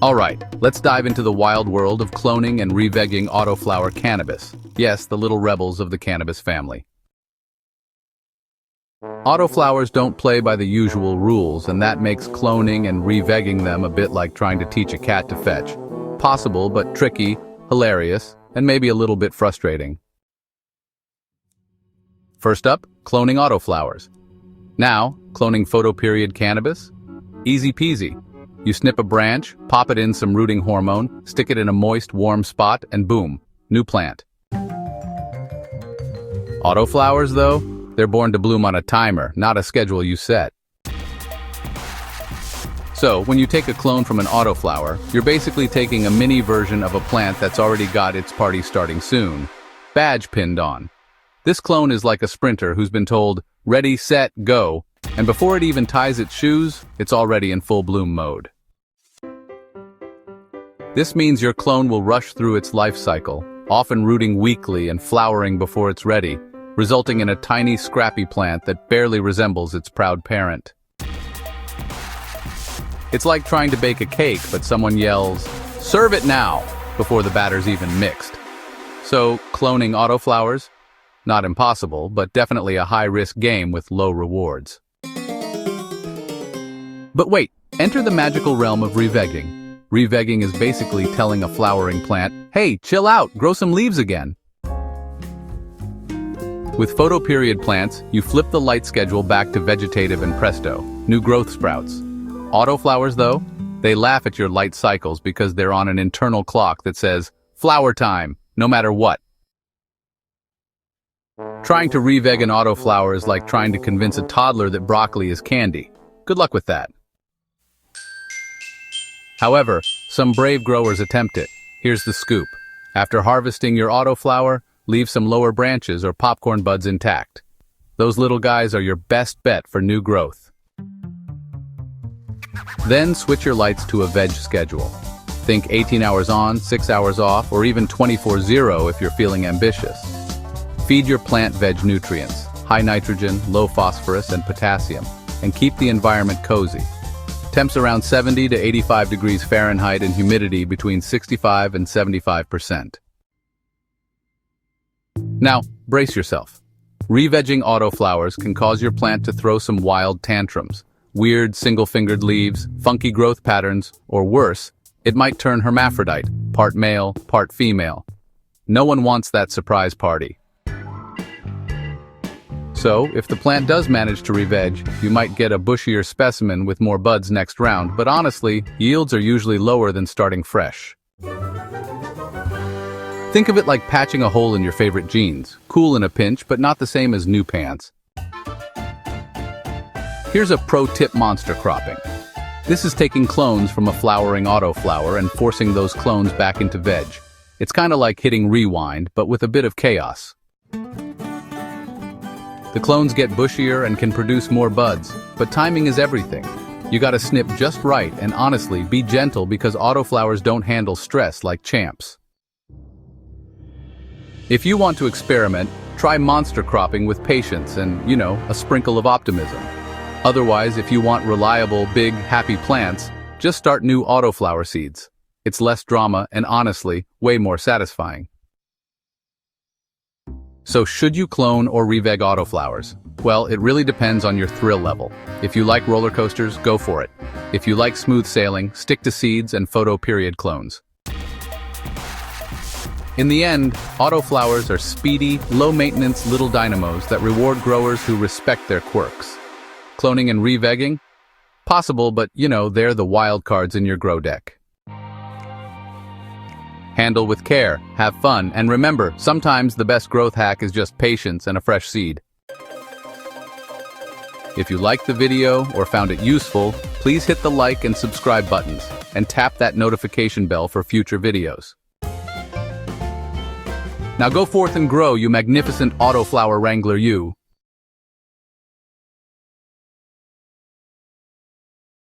Alright, let's dive into the wild world of cloning and revegging autoflower cannabis. Yes, the little rebels of the cannabis family. Autoflowers don't play by the usual rules, and that makes cloning and revegging them a bit like trying to teach a cat to fetch. Possible, but tricky, hilarious, and maybe a little bit frustrating. First up, cloning autoflowers. Now, cloning photoperiod cannabis? Easy peasy. You snip a branch, pop it in some rooting hormone, stick it in a moist, warm spot, and boom, new plant. Autoflowers, though? They're born to bloom on a timer, not a schedule you set. So, when you take a clone from an autoflower, you're basically taking a mini version of a plant that's already got its party starting soon. Badge pinned on. This clone is like a sprinter who's been told, ready, set, go, and before it even ties its shoes, it's already in full bloom mode. This means your clone will rush through its life cycle, often rooting weakly and flowering before it's ready, resulting in a tiny, scrappy plant that barely resembles its proud parent. It's like trying to bake a cake, but someone yells, "Serve it now!" before the batter's even mixed. So, cloning autoflowers? Not impossible, but definitely a high-risk game with low rewards. But wait, enter the magical realm of revegging. Revegging is basically telling a flowering plant, "Hey, chill out, grow some leaves again." With photoperiod plants, you flip the light schedule back to vegetative and presto, new growth sprouts. Autoflowers, though, they laugh at your light cycles because they're on an internal clock that says, flower time, no matter what. Trying to reveg an autoflower is like trying to convince a toddler that broccoli is candy. Good luck with that. However, some brave growers attempt it. Here's the scoop. After harvesting your autoflower, leave some lower branches or popcorn buds intact. Those little guys are your best bet for new growth. Then switch your lights to a veg schedule. Think 18 hours on, 6 hours off, or even 24/0 if you're feeling ambitious. Feed your plant veg nutrients, high nitrogen, low phosphorus, and potassium, and keep the environment cozy. Temps around 70 to 85 degrees Fahrenheit and humidity between 65 and 75%. Now, brace yourself. Revegging autoflowers can cause your plant to throw some wild tantrums. Weird single-fingered leaves, funky growth patterns, or worse, it might turn hermaphrodite, part male, part female. No one wants that surprise party. So, if the plant does manage to reveg, you might get a bushier specimen with more buds next round, but honestly, yields are usually lower than starting fresh. Think of it like patching a hole in your favorite jeans. Cool in a pinch, but not the same as new pants. Here's a pro-tip monster cropping. This is taking clones from a flowering autoflower and forcing those clones back into veg. It's kind of like hitting rewind, but with a bit of chaos. The clones get bushier and can produce more buds, but timing is everything. You gotta snip just right and honestly, be gentle because autoflowers don't handle stress like champs. If you want to experiment, try monster cropping with patience and, a sprinkle of optimism. Otherwise, if you want reliable, big, happy plants, just start new autoflower seeds. It's less drama and honestly, way more satisfying. So should you clone or reveg autoflowers? Well, it really depends on your thrill level. If you like roller coasters, go for it. If you like smooth sailing, stick to seeds and photoperiod clones. In the end, autoflowers are speedy, low-maintenance little dynamos that reward growers who respect their quirks. Cloning and revegging? Possible, but they're the wild cards in your grow deck. Handle with care, have fun, and remember, sometimes the best growth hack is just patience and a fresh seed. If you liked the video or found it useful, please hit the like and subscribe buttons, and tap that notification bell for future videos. Now go forth and grow, you magnificent autoflower wrangler you.